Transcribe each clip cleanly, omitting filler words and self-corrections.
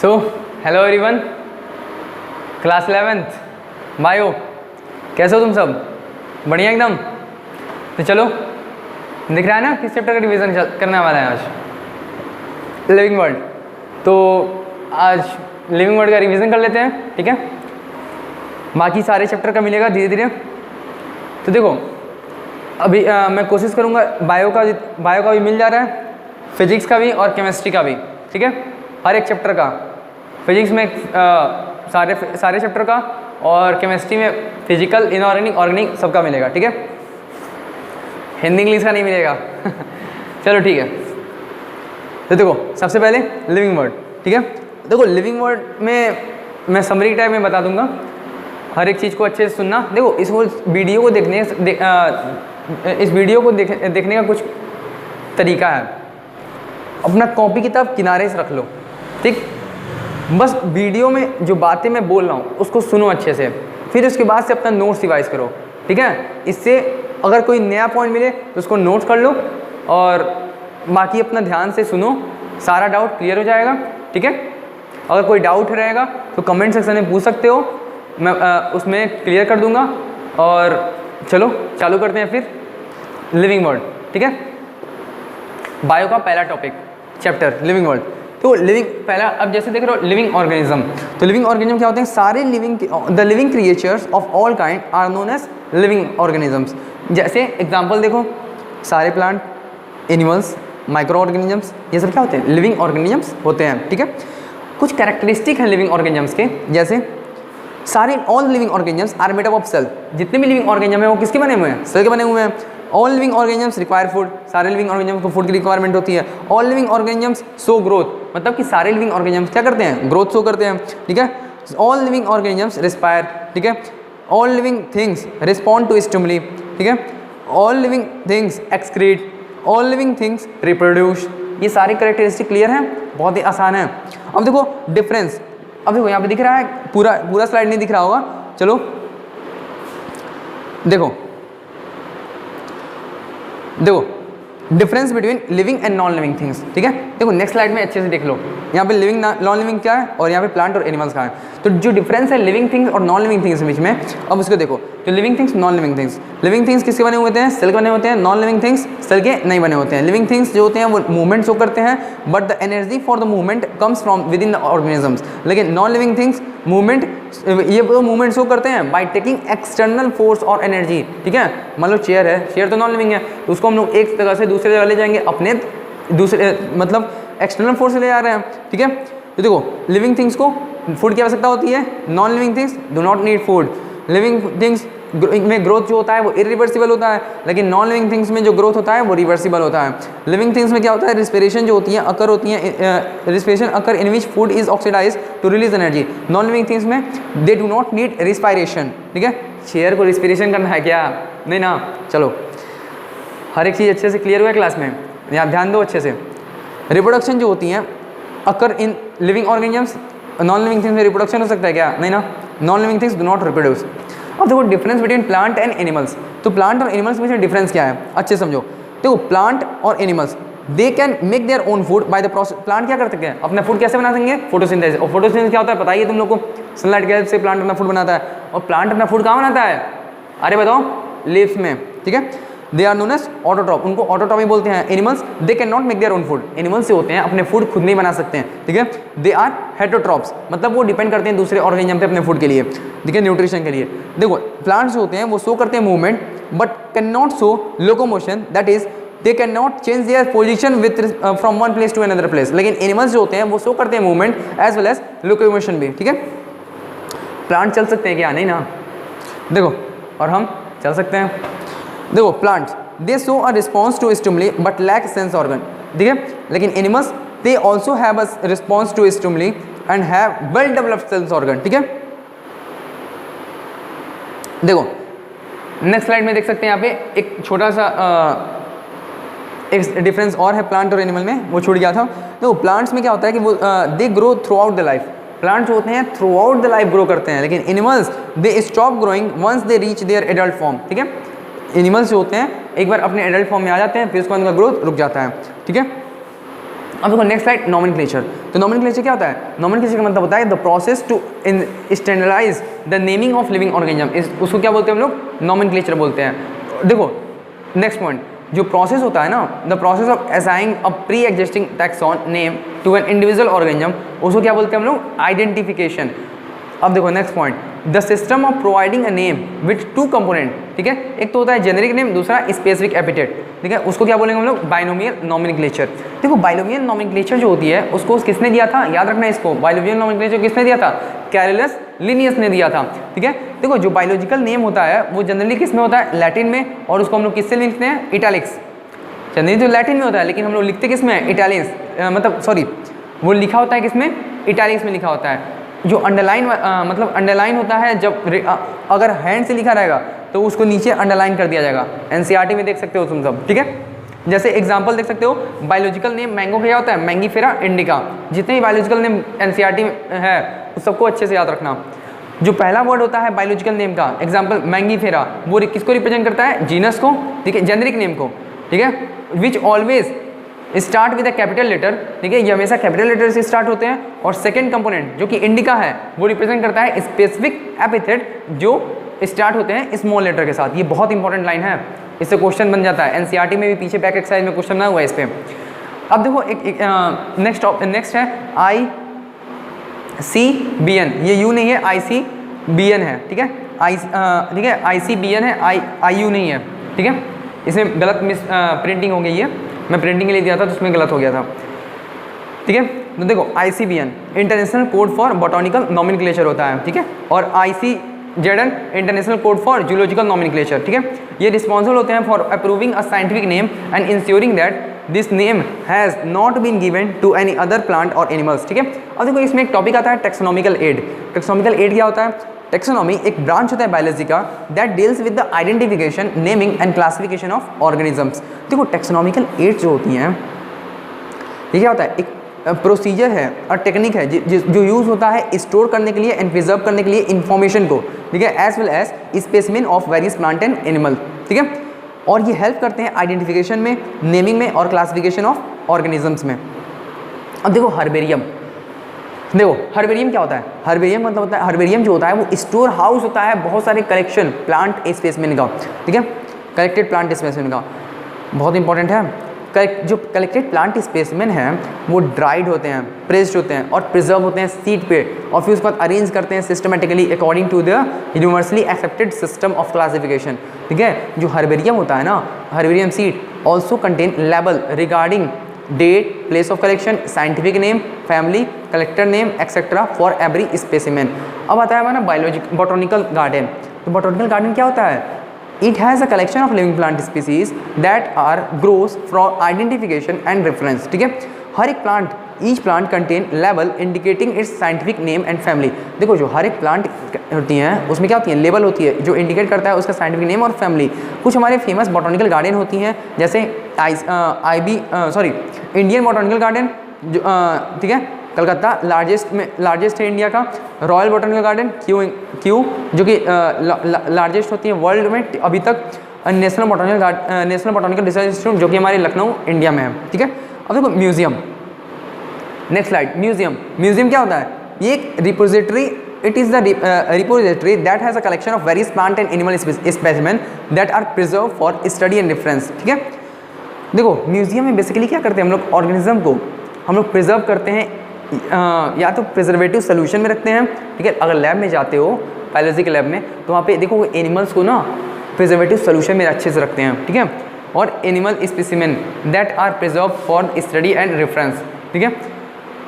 So hello everyone, class 11th bio, कैसे हो तुम सब? बढ़िया एकदम। तो चलो, दिख रहा है ना किस चैप्टर का रिवीजन करने वाला है आज? Living world. तो आज लिविंग वर्ल्ड का रिवीजन कर लेते हैं, ठीक है? बाकी सारे चैप्टर का मिलेगा धीरे धीरे। तो देखो, अभी मैं कोशिश करूँगा बायो का भी मिल जा रहा है, फिजिक्स का भी और केमिस्ट्री का भी, ठीक है? हर एक चैप्टर का, फिजिक्स में सारे चैप्टर का और केमिस्ट्री में फिजिकल, इनऑर्गेनिक, ऑर्गेनिक सबका मिलेगा, ठीक है? हिंदी इंग्लिश का नहीं मिलेगा। चलो ठीक है। तो देखो, सबसे पहले लिविंग वर्ड, ठीक है? देखो, लिविंग वर्ड में मैं समरी टाइप में बता दूंगा, हर एक चीज़ को अच्छे से सुनना। देखो, इस वीडियो को देखने का कुछ तरीका है। अपना कॉपी किताब किनारे से रख लो, ठीक? बस वीडियो में जो बातें मैं बोल रहा हूँ उसको सुनो अच्छे से, फिर उसके बाद से अपना नोट्स रिवाइज करो, ठीक है? इससे अगर कोई नया पॉइंट मिले तो उसको नोट्स कर लो और बाकी अपना ध्यान से सुनो, सारा डाउट क्लियर हो जाएगा, ठीक है? अगर कोई डाउट रहेगा तो कमेंट सेक्शन में पूछ सकते हो, मैं उसमें क्लियर कर दूंगा। और चलो चालू करते हैं फिर लिविंग वर्ल्ड, ठीक है? बायो का पहला टॉपिक, चैप्टर लिविंग वर्ल्ड। तो पहला, अब जैसे देख रहे हो लिविंग ऑर्गेनिज्म, तो लिविंग ऑर्गेनिज्म क्या होते हैं? सारे the living creatures of all kind are known as living organisms. जैसे एग्जांपल देखो, सारे प्लांट, एनिमल्स, माइक्रो ऑर्गेनिजम्स, ये सब क्या होते हैं? लिविंग ऑर्गेनिजम्स होते हैं, ठीक है? कुछ कैरेक्टरिस्टिक हैं लिविंग ऑर्गेनिजम्स के, जैसे सारे all living organisms are made up of cell. जितने भी लिविंग ऑर्गेनिज्म हैं वो किसके बने हुए हैं? सेल के बने हुए हैं। All living organisms require food, सारे लिविंग ऑर्गेनिजम्स को फूड की रिक्वायरमेंट होती है। All living organisms show growth, मतलब कि सारे लिविंग ऑर्गेनिजम्स क्या करते हैं? ग्रोथ शो करते हैं, ठीक है? ऑल लिविंग ऑर्गेनिजम्स रिस्पायर, ठीक है? All living things respond to stimuli, ठीक है? All living things excrete, all living things reproduce. ये सारी कैरेक्टरिस्टिक क्लियर हैं, बहुत ही आसान है। अब देखो डिफरेंस, अब देखो यहाँ पे दिख रहा है, पूरा स्लाइड नहीं दिख रहा होगा, चलो देखो difference between living and non living things, ठीक है? देखो नेक्स्ट स्लाइड में अच्छे से देख लो, यहाँ पे लिविंग नॉन लिविंग क्या है और यहाँ पे प्लांट और एनिमल्स का है। तो जो डिफरेंस है लिविंग थिंग्स और नॉन लिविंग थिंग्स के बीच में, अब उसको देखो। तो living things, non living things, living things किसके बने हुए हैं? सेल के बने होते हैं। नॉन लिविंग थिंग्स सेल के नहीं बने होते हैं। लिविंग थिंग्स जो होते हैं वो मूवमेंट शो करते हैं, but the energy for the movement comes from with in the organisms. लेकिन नॉन लिविंग थिंग्स मूवमेंट, ये मूवमेंट शो करते हैं बाय टेकिंग एक्सटर्नल फोर्स और एनर्जी, ठीक है? मान लो चेयर है, चेयर तो नॉन लिविंग है, तो उसको हम लोग एक जगह से दूसरी जगह ले जाएंगे, अपने दूसरे मतलब एक्सटर्नल फोर्स से ले जा रहे हैं, ठीक है? तो देखो, लिविंग थिंग्स को फूड की आवश्यकता होती है, non living things do not need food. Living things में ग्रोथ जो होता है वो इरिवर्सिबल होता है, लेकिन नॉन लिविंग थिंग्स में जो ग्रोथ होता है वो रिवर्सिबल होता है। लिविंग थिंग्स में क्या होता है? रिस्पिरेशन जो होती है अकर होती है, respiration occur in which food is oxidise to release energy. Non living things में they do not need respiration, ठीक है? चेयर को रिस्पिरेशन करना है क्या? नहीं ना। चलो, हर एक चीज़ अच्छे से क्लियर हुआ है क्लास में, यहाँ ध्यान दो अच्छे से। रिप्रोडक्शन जो होती है occur in living organisms, non living things में रिप्रोडक्शन हो सकता है क्या? नहीं ना। Non living things do not reproduce. अब देखो difference between plant and animals. तो प्लांट और एनिमल्स में डिफरेंस क्या है, अच्छे समझो। देखो, प्लांट और animals they can make their own food by the process. Plant क्या कर सकते हैं? अपना फूड कैसे बना सकेंगे? फोटोसिंथेसिस। और फोटोसिंथेसिस क्या होता है? बताइए तुम लोग को। सनलाइट की हेल्प से प्लांट अपना फूड बनाता है। और प्लांट अपना फूड कहाँ बनाता है? अरे बताओ, लीव्स में, ठीक है? They are known as autotroph, उनको ऑटोट्रॉप ही बोलते हैं। Animals they can not make their own food. Animals से होते हैं अपने फूड खुद नहीं बना सकते हैं, ठीक है? दे आर हेटरोट्रॉप्स, मतलब वो डिपेंड करते हैं दूसरे ऑर्गेनिज्म पे अपने फूड के लिए, ठीक है? न्यूट्रिशन के लिए। देखो, प्लांट्स जो होते हैं वो शो करते हैं movement but can not show locomotion, that is they can not change their position with from one place to another place. लेकिन एनिमल्स जो होते हैं वो शो करते हैं movement as well as locomotion भी, ठीक है? प्लांट चल सकते हैं क्या? नहीं ना। देखो, और हम चल सकते हैं। देखो, plants they show a response to stimuli but lack sense organ, ठीक है? लेकिन animals they also have a response to stimuli and have well developed sense organ, ठीक है? देखो नेक्स्ट स्लाइड में देख सकते हैं, यहाँ पे एक छोटा सा एक डिफरेंस और है प्लांट और एनिमल में, वो छूट गया था। तो प्लांट्स में क्या होता है कि वो they grow throughout the life. Plants होते हैं throughout the life grow करते हैं, लेकिन animals they stop growing once they reach their adult form, ठीक है? एनिमल्स जो होते हैं एक बार अपने एडल्ट फॉर्म में आ जाते हैं, फिर उसके बाद उनका ग्रोथ रुक जाता है, ठीक है? अब देखो नेक्स्ट स्लाइड, नॉमेनक्लेचर। तो नॉमेनक्लेचर क्या होता है? नॉमेनक्लेचर का मतलब होता है the process to standardize the naming of living organism. उसको क्या बोलते हैं हम लोग? नॉमेनक्लेचर बोलते हैं। देखो नेक्स्ट पॉइंट, जो प्रोसेस होता है ना, the process of assigning a pre existing taxon name to an individual organism, उसको क्या बोलते हैं हम लोग? आइडेंटिफिकेशन। अब देखो next point, the system of providing a name with two component, ठीक है, एक तो होता है जेनेरिक नेम, दूसरा स्पेसिफिक एपिटेट, ठीक है, उसको क्या बोलेंगे हम लोग? Binomial nomenclature. देखो बाइनोमियल नॉमेनक्लेचर जो होती है उसको किसने दिया था? याद रखना इसको, बाइनोमियल नॉमेनक्लेचर किसने दिया था? कैरोलस लिनियस ने दिया था, ठीक है। देखो जो बायोलॉजिकल नेम होता है वो जनरली किस में होता है? लैटिन में, और उसको हम लोग किससे लिखते हैं? इटैलिक्स। जनरली तो लैटिन में होता है, लेकिन हम लोग लिखते किस में है? इटैलिक्स, मतलब सॉरी, वो लिखा होता है किस में? इटैलिक्स में लिखा होता है। जो अंडरलाइन मतलब अंडरलाइन होता है, जब अगर हैंड से लिखा रहेगा तो उसको नीचे अंडरलाइन कर दिया जाएगा। एनसीईआरटी में देख सकते हो तुम सब, ठीक है। जैसे एग्जांपल देख सकते हो, बायोलॉजिकल नेम मैंगो क्या होता है? Mangifera indica. जितने भी बायोलॉजिकल नेम एनसीईआरटी में है उस सबको अच्छे से याद रखना। जो पहला वर्ड होता है बायोलॉजिकल नेम का, एग्जांपल मैंगीफेरा, वो किसको रिप्रेजेंट करता है? जीनस को, ठीक है, जेनेरिक नेम को, ठीक है, which always start with a capital letter, ठीक है, ये हमेशा कैपिटल लेटर से स्टार्ट होते हैं। और सेकंड कंपोनेंट जो कि इंडिका है वो रिप्रेजेंट करता है स्पेसिफिक एपिथेट जो स्टार्ट होते हैं स्मॉल लेटर के साथ। ये बहुत इंपॉर्टेंट लाइन है, इससे क्वेश्चन बन जाता है। एनसीईआरटी में भी पीछे बैक एक्सरसाइज में क्वेश्चन ना हुआ है इस पर। अब देखो नेक्स्ट है ICBN, ये यू नहीं है, ICBN है, ठीक है, ठीक है, ICBN है, IU नहीं है, ठीक है। इसमें गलत प्रिंटिंग हो गई है, मैं प्रिंटिंग के लिए दिया था तो उसमें गलत हो गया था, ठीक है। तो देखो ICBN international code for botanical nomenclature होता है, ठीक है, और ICZN international code for zoological nomenclature, ठीक है। ये रिस्पॉन्सिबल होते हैं for approving a scientific name and ensuring that this name has not been given to any other plant और एनिमल्स, ठीक है। अब देखो इसमें एक टॉपिक आता है टेक्सोनॉमिकल एड। टेक्सोनॉमिकल एड क्या होता है? टेक्सोनॉमी एक ब्रांच होता है बायोलॉजी का that deals with the identification, naming and classification of organisms. देखो टेक्सोनॉमिकल एड जो होती हैं, ये क्या होता है? एक प्रोसीजर है और टेक्निक है जो यूज़ होता है स्टोर करने के लिए एंड प्रिजर्व करने के लिए इन्फॉर्मेशन को, ठीक है, as well as specimen of various plant and animal, ठीक है। और ये हेल्प करते हैं आइडेंटिफिकेशन में, नेमिंग में और क्लासिफिकेशन ऑफ ऑर्गेनिजम्स में। अब देखो हर्बेरियम, देखो हर्बेरियम क्या होता है? हर्बेरियम मतलब होता है, हर्बेरियम जो होता है वो स्टोर हाउस होता है बहुत सारे कलेक्शन प्लांट स्पेसिमेन का, ठीक है, कलेक्टेड प्लांट स्पेसिमेन का, बहुत इंपॉर्टेंट है। जो कलेक्टेड प्लांट स्पेसिमेन हैं वो ड्राइड होते हैं, प्रेस्ड होते हैं और प्रिजर्व होते हैं सीट पे, और फिर उसके बाद अरेंज करते हैं systematically according to the universally accepted system of classification, ठीक है। जो हर्बेरियम होता है ना, herbarium sheet also contain label regarding date, place of collection, scientific name, family, collector name etcetera for every specimen. अब आता है हमारा बायोलॉजिकल बॉटनिकल गार्डन। तो बॉटनिकल गार्डन क्या होता है? It has a collection of living plant species that are grows from identification and reference, ठीक है। हर एक plant, each plant contain label indicating its scientific name and family। देखो जो हर एक प्लांट होती हैं उसमें क्या होती है? लेबल होती है जो इंडिकेट करता है उसका साइंटिफिक नेम और फैमिली। कुछ हमारे फेमस बॉटनिकल गार्डन होती हैं जैसे इंडियन बॉटनिकल गार्डन, ठीक है, कलकत्ता लार्जेस्ट है इंडिया का। रॉयल बॉटनिकल गार्डन क्यू जो कि लार्जेस्ट होती है वर्ल्ड में अभी तक। नेशनल बॉटनिकल रिसर्च इंस्टीट्यूट जो कि हमारे लखनऊ इंडिया में है, ठीक है। अब देखो म्यूजियम, नेक्स्ट स्लाइड। म्यूजियम क्या होता है? ये एक repository, it is the repository that has a collection of various plant and animal specimen that are preserve for study and reference, ठीक है। देखो म्यूजियम में बेसिकली क्या करते हैं हम लोग? ऑर्गेनिज्म को हम लोग प्रिजर्व करते हैं, या तो प्रिजर्वेटिव सोल्यूशन में रखते हैं, ठीक है। अगर लैब में जाते हो बायोलॉजी के लैब में तो वहाँ पे देखो एनिमल्स को ना प्रिजर्वेटिव सोल्यूशन में अच्छे से रखते हैं, ठीक है। और animal specimen that are preserve for study and reference, ठीक है।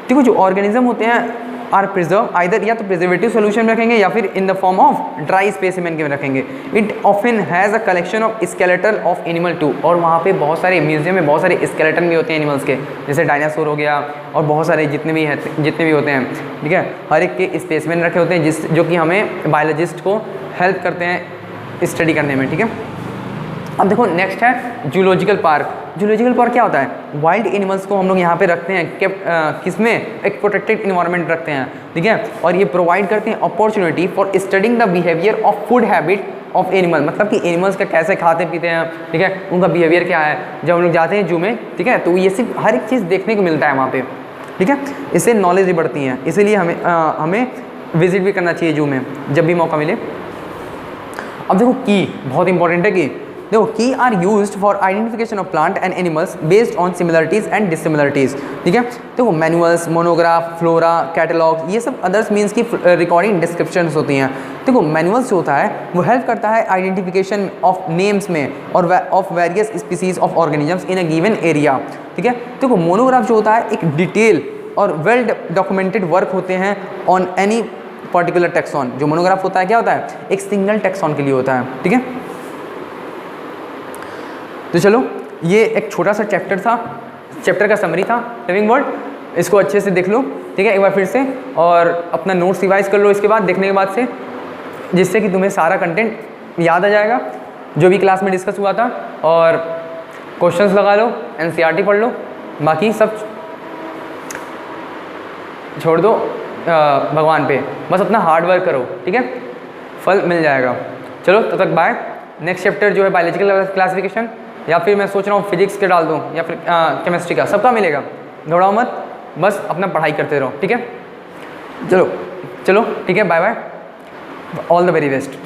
देखो जो ऑर्गेनिज्म होते हैं आर प्रिजर्व आइदर या तो प्रिजर्वेटिव सोल्यूशन में रखेंगे या फिर in the form of dry specimen के में रखेंगे। It often has a collection of skeletal of animal too, और वहाँ पे बहुत सारे म्यूजियम में बहुत सारे स्केलेटन भी होते हैं एनिमल्स के, जैसे डायनासोर हो गया और बहुत सारे जितने भी होते हैं, ठीक है। हर एक के स्पेसिमेन रखे होते हैं जो कि हमें बायोलॉजिस्ट को हेल्प करते हैं स्टडी करने में, ठीक है। अब देखो नेक्स्ट है जूलॉजिकल पार्क। जूलॉजिकल पार्क क्या होता है? वाइल्ड एनिमल्स को हम लोग यहाँ पे रखते हैं, किसमें? एक प्रोटेक्टेड इन्वायरमेंट रखते हैं, ठीक है। और ये प्रोवाइड करते हैं opportunity for studying the behaviour of food habit of animal, मतलब कि एनिमल्स का कैसे खाते पीते हैं, ठीक है, उनका बिहेवियर क्या है। जब हम लोग जाते हैं जू में, ठीक है, तो ये सिर्फ हर एक चीज़ देखने को मिलता है वहाँ पे, ठीक है, इससे नॉलेज भी बढ़ती है, इसीलिए हमें विजिट भी करना चाहिए जू में जब भी मौका मिले। अब देखो की बहुत इंपॉर्टेंट है, की देखो key are used for identification of plant and animals based on similarities and dissimilarities, ठीक है। देखो मैनुअल्स, मोनोग्राफ, फ्लोरा, कैटलॉग, ये सब अदर्स मीन्स की रिकॉर्डिंग डिस्क्रिप्शंस होती हैं। देखो मैनुअल्स जो होता है वो हेल्प करता है आइडेंटिफिकेशन ऑफ नेम्स में और of various species of organisms in a given area, ठीक है। देखो मोनोग्राफ जो होता है एक डिटेल और वेल डॉक्यूमेंटेड वर्क होते हैं ऑन एनी पर्टिकुलर टेक्सॉन। जो मोनोग्राफ होता है क्या होता है, एक सिंगल टेक्सॉन के लिए होता है, ठीक है। तो चलो ये एक छोटा सा चैप्टर था, चैप्टर का समरी था लिविंग वर्ल्ड, इसको अच्छे से देख लो, ठीक है, एक बार फिर से, और अपना नोट्स रिवाइज कर लो इसके बाद, देखने के बाद से, जिससे कि तुम्हें सारा कंटेंट याद आ जाएगा जो भी क्लास में डिस्कस हुआ था। और क्वेश्चंस लगा लो, एनसीईआरटी पढ़ लो, बाकी सब छोड़ दो भगवान पे, बस अपना हार्ड वर्क करो, ठीक है, फल मिल जाएगा। चलो तब तक बाय। नेक्स्ट चैप्टर जो है बायोलॉजिकल क्लासिफिकेशन, या फिर मैं सोच रहा हूँ फिजिक्स के डाल दूँ या फिर केमिस्ट्री का, सबका मिलेगा, घबराओ मत, बस अपना पढ़ाई करते रहो, ठीक है। चलो ठीक है, bye bye, all the very best.